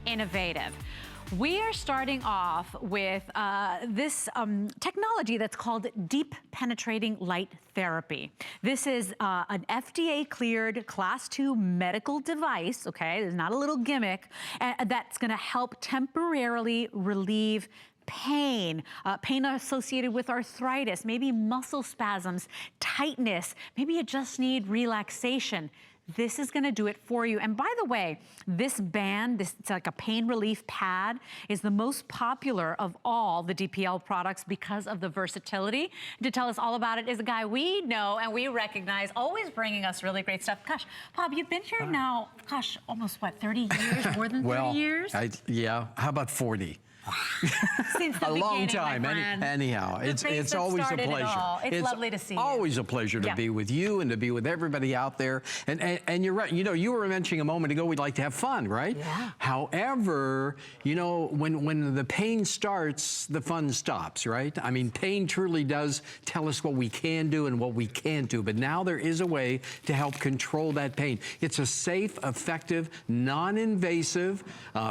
innovative. We are starting off with this technology that's called Deep Penetrating Light Therapy. This is an FDA-cleared Class 2 medical device, okay? It's not a little gimmick, that's gonna help temporarily relieve pain, pain associated with arthritis, maybe muscle spasms, tightness, maybe you just need relaxation. This is gonna do it for you. And by the way, this band, it's like a pain relief pad, is the most popular of all the DPL products because of the versatility. To tell us all about it is a guy we know and we recognize, always bringing us really great stuff. Gosh, Bob, you've been here now, gosh, almost what, 30 years, more than 30 years? Yeah, how about 40? Since the a long beginning, time. Anyhow, it's always a pleasure. It's lovely to see you. Always a pleasure to be with you and to be with everybody out there. And you're right. You know, you were mentioning a moment ago, we'd like to have fun, right? Yeah. However, you know, when the pain starts, the fun stops, right? I mean, pain truly does tell us what we can do and what we can't do. But now there is a way to help control that pain. It's a safe, effective, non-invasive,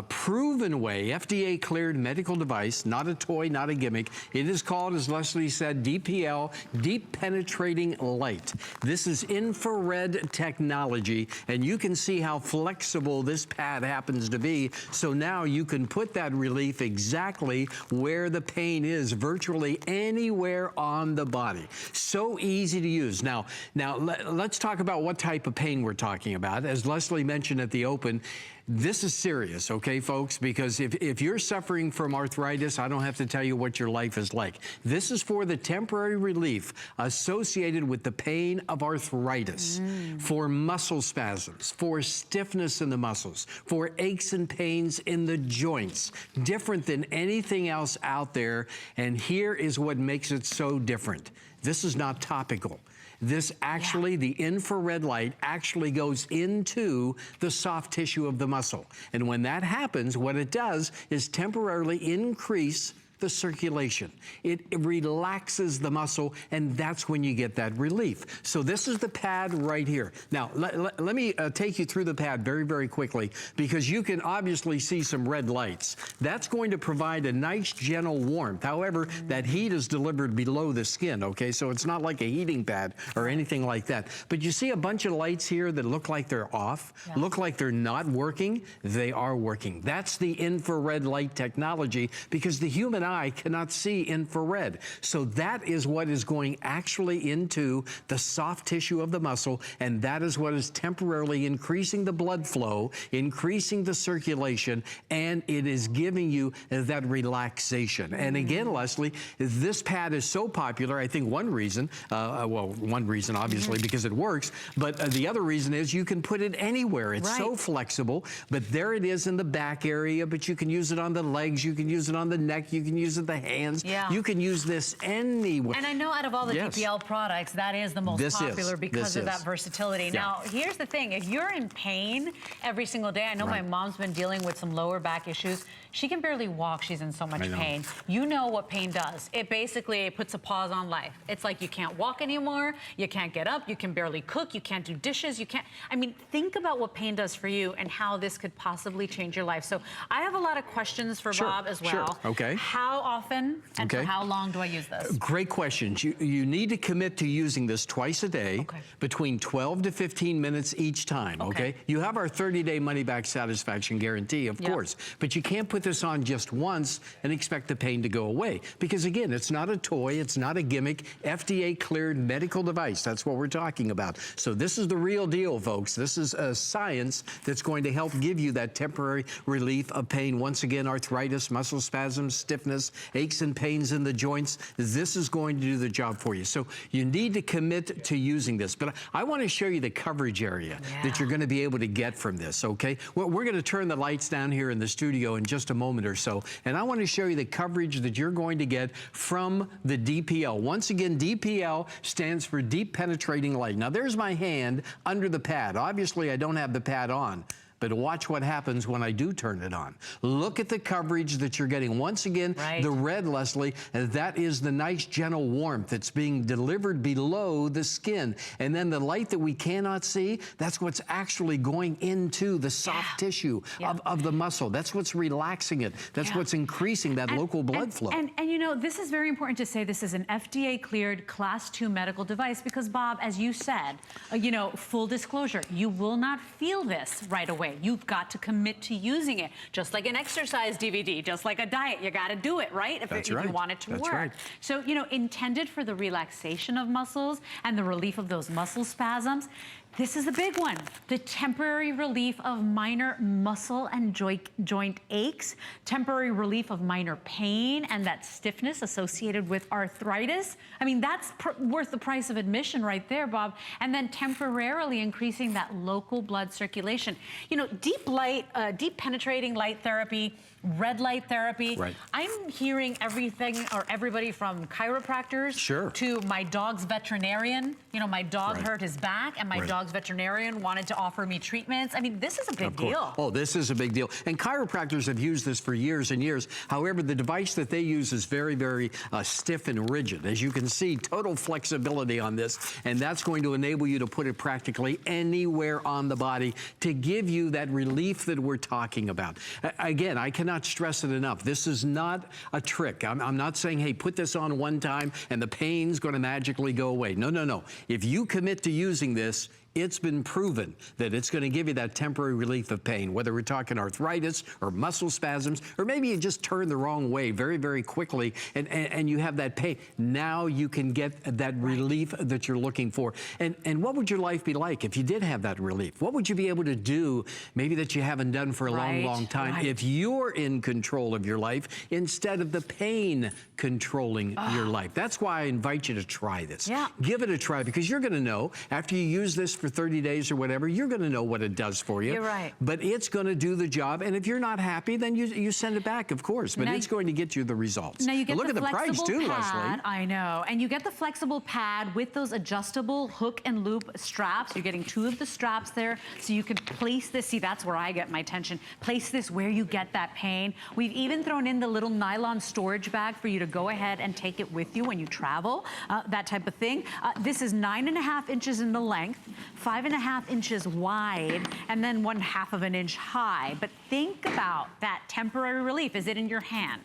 proven way, FDA cleared medical device, not a toy, not a gimmick. It is called, as Leslie said, DPL, Deep Penetrating Light. This is infrared technology, and you can see how flexible this pad happens to be. So now you can put that relief exactly where the pain is, virtually anywhere on the body. So easy to use. Now let's talk about what type of pain we're talking about. As Leslie mentioned at the open, this is serious, okay, folks? Because if you're suffering from arthritis, I don't have to tell you what your life is like. This is for the temporary relief associated with the pain of arthritis, for muscle spasms, for stiffness in the muscles, for aches and pains in the joints, different than anything else out there. And here is what makes it so different. This is not topical. This actually, the infrared light actually goes into the soft tissue of the muscle. And when that happens, what it does is temporarily increase the circulation. It relaxes the muscle, and that's when you get that relief. So this is the pad right here. Now, let me take you through the pad very, very quickly, because you can obviously see some red lights. That's going to provide a nice, gentle warmth. However, that heat is delivered below the skin, okay? So it's not like a heating pad or anything like that. But you see a bunch of lights here that look like they're off, look like they're not working. They are working. That's the infrared light technology, because the human eye cannot see infrared. So that is what is going actually into the soft tissue of the muscle, and that is what is temporarily increasing the blood flow, increasing the circulation, and it is giving you that relaxation. And again, Leslie, this pad is so popular, I think one reason, well, one reason obviously because it works, but the other reason is you can put it anywhere. It's so flexible, but there it is in the back area, but you can use it on the legs, you can use it on the neck, you can use it the hands. You can use this anywhere. And I know out of all the DPL products, that is the most popular because of that versatility. Now, here's the thing. If you're in pain every single day, I know my mom's been dealing with some lower back issues. She can barely walk. She's in so much pain. You know what pain does. It basically puts a pause on life. It's like you can't walk anymore. You can't get up. You can barely cook. You can't do dishes. You can't. I mean, think about what pain does for you and how this could possibly change your life. So I have a lot of questions for Bob as well. How often and for how long do I use this? Great questions. You need to commit to using this twice a day, between 12 to 15 minutes each time, You have our 30-day money-back satisfaction guarantee, of course, but you can't put this on just once and expect the pain to go away. Because again, it's not a toy, it's not a gimmick, FDA-cleared medical device. That's what we're talking about. So this is the real deal, folks. This is a science that's going to help give you that temporary relief of pain. Once again, arthritis, muscle spasms, stiffness, aches and pains in the joints. This is going to do the job for you. So you need to commit to using this. But I want to show you the coverage area that you're going to be able to get from this, okay? Well, we're going to turn the lights down here in the studio in just a moment or so, and I want to show you the coverage that you're going to get from the DPL. Once again, DPL stands for Deep Penetrating Light. Now, there's my hand under the pad. Obviously, I don't have the pad on, But watch what happens when I do turn it on. Look at the coverage that you're getting. Once again, the red, Leslie, that is the nice gentle warmth that's being delivered below the skin. And then the light that we cannot see, that's what's actually going into the soft tissue of the muscle. That's what's relaxing it. That's what's increasing that local blood flow. And you know, this is very important to say this is an FDA cleared Class 2 medical device because, Bob, as you said, you know, full disclosure, you will not feel this right away. You've got to commit to using it, just like an exercise DVD, just like a diet. You got to do it, right? If you want it to work. So, you know, intended for the relaxation of muscles and the relief of those muscle spasms. This is the big one, the temporary relief of minor muscle and joint aches, temporary relief of minor pain and that stiffness associated with arthritis. I mean, that's worth the price of admission right there, Bob. And then temporarily increasing that local blood circulation. You know, deep penetrating light therapy, red light therapy. I'm hearing everything or everybody from chiropractors to my dog's veterinarian. You know, my dog hurt his back and my dog's veterinarian wanted to offer me treatments. I mean, this is a big deal. Oh, this is a big deal. And chiropractors have used this for years and years. However, the device that they use is very, very stiff and rigid. As you can see, total flexibility on this. And that's going to enable you to put it practically anywhere on the body to give you that relief that we're talking about. Again, I cannot stress it enough. This is not a trick. I'm not saying, hey, put this on one time and the pain's going to magically go away. No, no, no. If you commit to using this, it's been proven that it's going to give you that temporary relief of pain, whether we're talking arthritis or muscle spasms, or maybe you just turn the wrong way very, very quickly and you have that pain. Now you can get that relief that you're looking for. And what would your life be like if you did have that relief? What would you be able to do maybe that you haven't done for a long, long time if you're in control of your life instead of the pain controlling your life? That's why I invite you to try this. Give it a try because you're going to know after you use this for 30 days or whatever, you're going to know what it does for you. You're right. But it's going to do the job. And if you're not happy, then you send it back, of course. But it's going to get you the results. Now you get look at the price too, pad, Leslie. I know. And you get the flexible pad with those adjustable hook and loop straps. You're getting 2 of the straps there. So you can place this. See, that's where I get my tension. Place this where you get that pain. We've even thrown in the little nylon storage bag for you to go ahead and take it with you when you travel, that type of thing. This is 9.5 inches in the length, 5.5 inches wide, and then 1/2 of an inch high. But think about that temporary relief. Is it in your hand?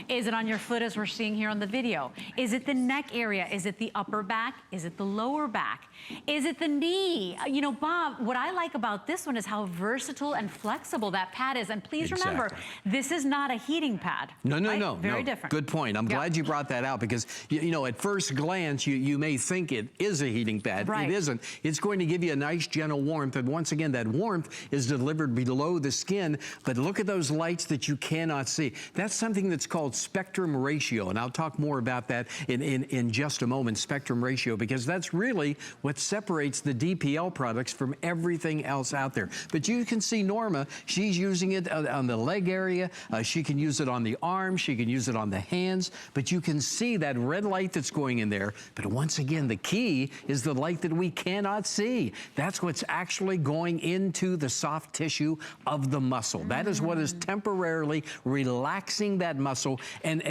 Is it on your foot as we're seeing here on the video? Is it the neck area? Is it the upper back? Is it the lower back? Is it the knee? You know, Bob, what I like about this one is how versatile and flexible that pad is. And please remember, this is not a heating pad. No, no, no. Very different. Good point. I'm glad you brought that out because, you know, at first glance, you may think it is a heating pad. It isn't. It's going to give you a nice, gentle warmth. And once again, that warmth is delivered below the skin. But look at those lights that you cannot see. That's something that's called spectrum ratio. And I'll talk more about that in just a moment, spectrum ratio, because that's really what separates the DPL products from everything else out there. But you can see Norma, she's using it on the leg area. She can use it on the arm. She can use it on the hands. But you can see that red light that's going in there. But once again, the key is the light that we cannot see. That's what's actually going into the soft tissue of the muscle. That is what is temporarily relaxing that muscle and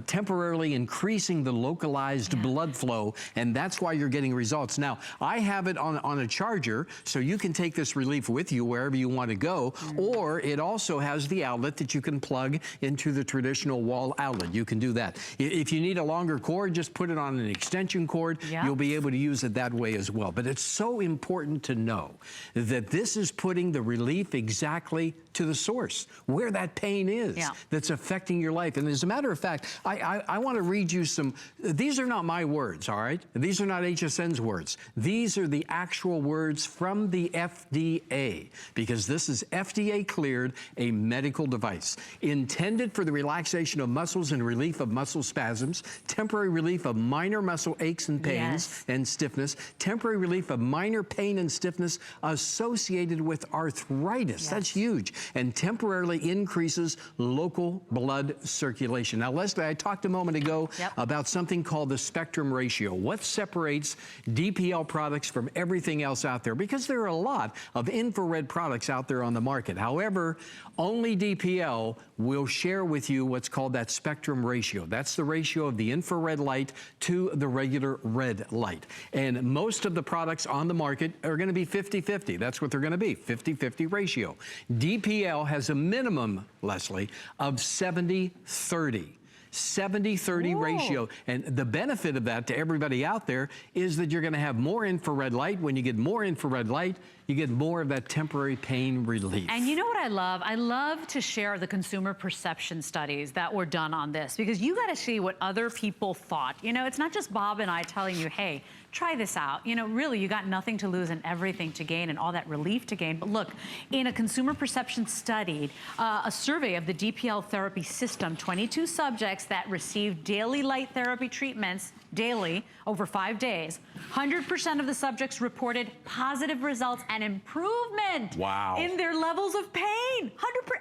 temporarily increasing the localized blood flow. And that's why you're getting results. Now, I have it on a charger, so you can take this relief with you wherever you want to go, or it also has the outlet that you can plug into the traditional wall outlet. You can do that. If you need a longer cord, just put it on an extension cord. You'll be able to use it that way as well. But it's so important to know that this is putting the relief exactly to the source, where that pain is that's affecting your life. And as a matter of fact, I want to read you some, these are not my words, all right? These are not HSN's words. These are the actual words from the FDA, because this is FDA cleared, a medical device intended for the relaxation of muscles and relief of muscle spasms, temporary relief of minor muscle aches and pains and stiffness, temporary relief of minor minor pain and stiffness associated with arthritis. Yes. That's huge. And temporarily increases local blood circulation. Now, Leslie, I talked a moment ago about something called the spectrum ratio. What separates DPL products from everything else out there? Because there are a lot of infrared products out there on the market. However, only DPL will share with you what's called that spectrum ratio. That's the ratio of the infrared light to the regular red light. And most of the products on the market are going to be 50-50. That's what they're going to be, 50-50 ratio. DPL has a minimum, Leslie, of 70-30. 70-30 ratio. And the benefit of that to everybody out there is that you're going to have more infrared light. When you get more infrared light, you get more of that temporary pain relief. And you know what I love? I love to share the consumer perception studies that were done on this, because you got to see what other people thought. You know, it's not just Bob and I telling you, hey, try this out. You know, really, you got nothing to lose and everything to gain and all that relief to gain. But look, in a consumer perception study, a survey of the DPL therapy system, 22 subjects that received daily light therapy treatments daily over 5 days, 100% of the subjects reported positive results and improvement in their levels of pain.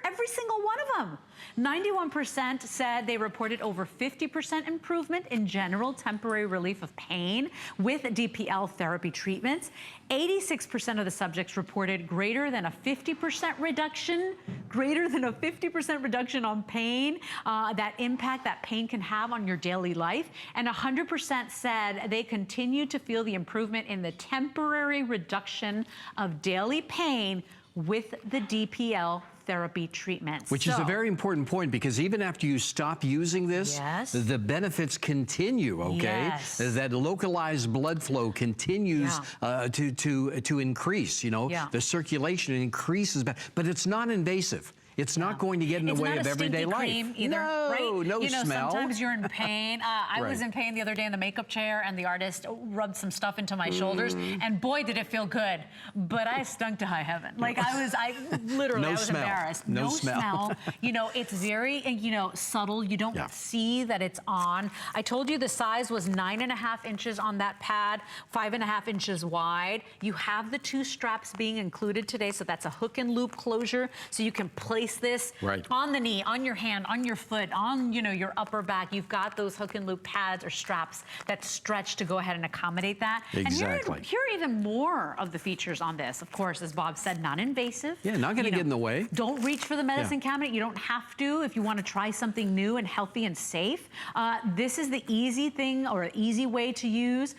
Every single one of them. 91% said they reported over 50% improvement in general temporary relief of pain with DPL therapy treatments. 86% of the subjects reported greater than a 50% reduction, on pain, that impact that pain can have on your daily life. And 100% said they continue to feel the improvement in the temporary reduction of daily pain with the DPL therapy treatments. Which is a very important point, because even after you stop using this, the benefits continue, okay? That localized blood flow continues to increase, you know? The circulation increases, but it's not invasive. It's not going to get in the way of everyday life. Cream either, no, right? No you know, smell. Sometimes you're in pain. I was in pain the other day in the makeup chair, and the artist rubbed some stuff into my shoulders, and boy, did it feel good. But I stunk to high heaven. Like I literally, I was embarrassed. No smell. You know, it's very, you know, subtle. You don't see that it's on. I told you the size was 9.5 inches on that pad, 5.5 inches wide. You have the 2 straps being included today, so that's a hook and loop closure, so you can place this on the knee, on your hand, on your foot, on, you know, your upper back. You've got those hook and loop pads or straps that stretch to go ahead and accommodate that. Exactly. And here are even more of the features on this. Of course, as Bob said, non-invasive. Yeah, not going to get in the way. Don't reach for the medicine cabinet. You don't have to if you want to try something new and healthy and safe. This is the easy thing, or an easy way to use.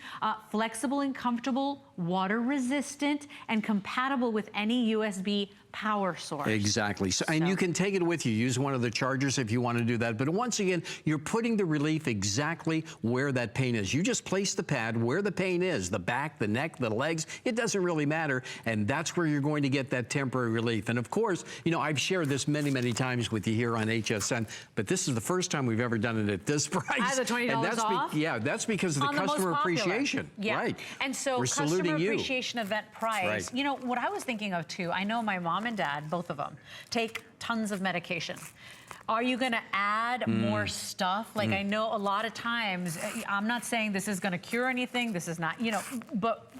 Flexible and comfortable, water resistant, and compatible with any USB power source. Exactly. And you can take it with you. Use one of the chargers if you want to do that. But once again, you're putting the relief exactly where that pain is. You just place the pad where the pain is, the back, the neck, the legs. It doesn't really matter. And that's where you're going to get that temporary relief. And of course, you know, I've shared this many, many times with you here on HSN, but this is the first time we've ever done it at this price. The $20 and that's off? That's because of the customer appreciation. Right. And so we're customer appreciation event price. You know, what I was thinking of too, I know my mom and dad, both of them, take tons of medication. Are you going to add more stuff? Like I know a lot of times, I'm not saying this is going to cure anything. This is not, you know, but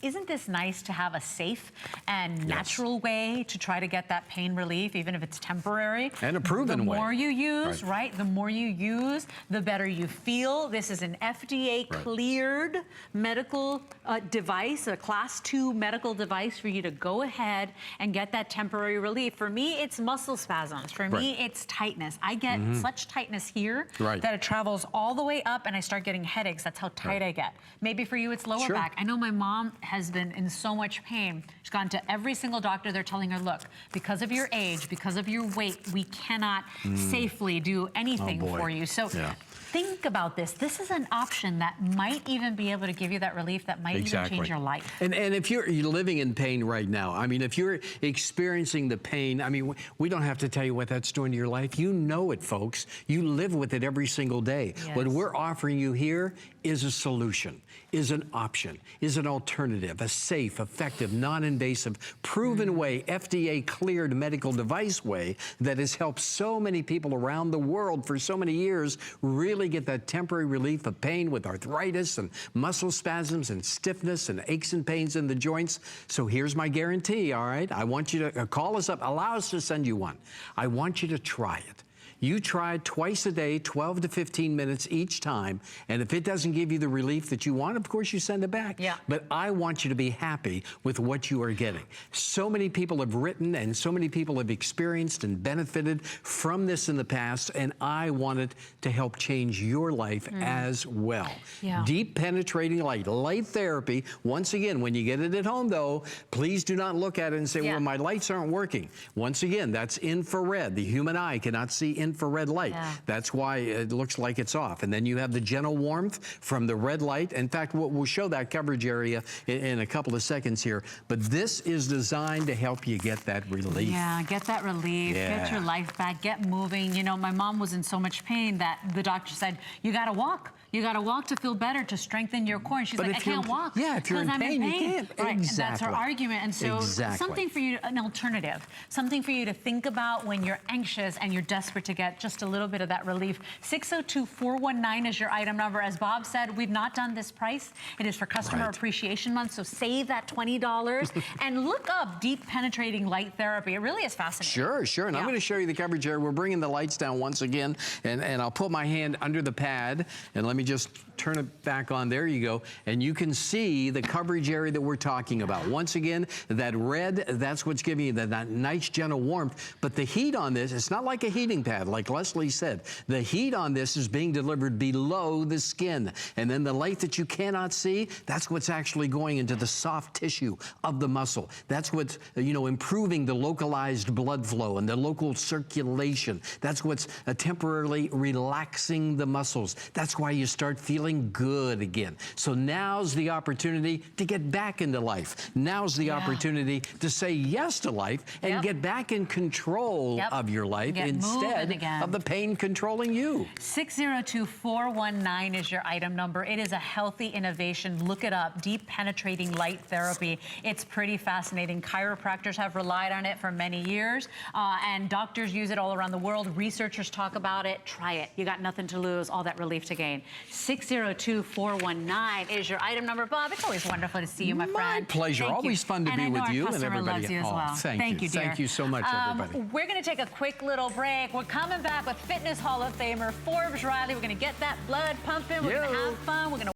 isn't this nice to have a safe and natural way to try to get that pain relief, even if it's temporary? And a proven way. The more you use, the more you use, the better you feel. This is an FDA-cleared medical device, a Class 2 medical device for you to go ahead and get that temporary relief. For me, it's muscle spasms. For me, it's tightness. I get such tightness here that it travels all the way up, and I start getting headaches. That's how tight I get. Maybe for you, it's lower back. I know my mom has been in so much pain. She's gone to every single doctor. They're telling her, look, because of your age, because of your weight, we cannot safely do anything for you. So think about this. This is an option that might even be able to give you that relief that might even change your life. And if you're living in pain right now, I mean, if you're experiencing the pain, I mean, we don't have to tell you what that's doing to your life. You know it, folks. You live with it every single day. What we're offering you here is a solution, is an option, is an alternative. alternative, a safe, effective, non-invasive, proven way, FDA-cleared medical device way that has helped so many people around the world for so many years really get that temporary relief of pain with arthritis and muscle spasms and stiffness and aches and pains in the joints. So here's my guarantee, all right? I want you to call us up, allow us to send you one. I want you to try it. You try it twice a day, 12 to 15 minutes each time, and if it doesn't give you the relief that you want, of course you send it back. Yeah. But I want you to be happy with what you are getting. So many people have written and so many people have experienced and benefited from this in the past, and I wanted to help change your life as well. Yeah. Deep penetrating light therapy. Once again, when you get it at home though, please do not look at it and say, well, my lights aren't working. Once again, that's infrared. The human eye cannot see infrared light. Yeah. That's why it looks like it's off. And then you have the gentle warmth from the red light. In fact, we'll show that coverage area in a couple of seconds here. But this is designed to help you get that relief. Yeah, get that relief, get your life back, get moving. You know, my mom was in so much pain that the doctor said, you gotta walk. You gotta walk to feel better, to strengthen your core. And she's like, I can't walk. Yeah, if you're in pain, you can't. Right, Exactly. and that's her argument. And so something for you, an alternative, something for you to think about when you're anxious and you're desperate to get just a little bit of that relief. 602-419 is your item number. As Bob said, we've not done this price. It is for Customer Appreciation Month, so save that $20 and look up Deep Penetrating Light Therapy. It really is fascinating. Sure. And I'm going to show you the coverage area. We're bringing the lights down once again, and I'll put my hand under the pad, and let me just turn it back on. There you go. And you can see the coverage area that we're talking about. Once again, that red, that's what's giving you that nice gentle warmth. But the heat on this, it's not like a heating pad, like Leslie said. The heat on this is being delivered below the skin. And then the light that you cannot see, that's what's actually going into the soft tissue of the muscle. That's what's, improving the localized blood flow and the local circulation. That's what's temporarily relaxing the muscles. That's why you start feeling good again. So now's the opportunity to get back into life. Now's the opportunity to say yes to life and get back in control of your life instead of the pain controlling you. 602-419 is your item number. It is a healthy innovation. Look it up. Deep Penetrating Light Therapy. It's pretty fascinating. Chiropractors have relied on it for many years, and doctors use it all around the world. Researchers talk about it. Try it. You got nothing to lose, all that relief to gain. 602-419 is your item number. Bob, it's always wonderful to see you, my friend. My pleasure. Always fun to be with you and everybody. Loves you as well. Thank you, dear. Thank you so much, everybody. We're going to take a quick little break. We're coming back with Fitness Hall of Famer Forbes Riley. We're going to get that blood pumping. We're going to have fun. We're going to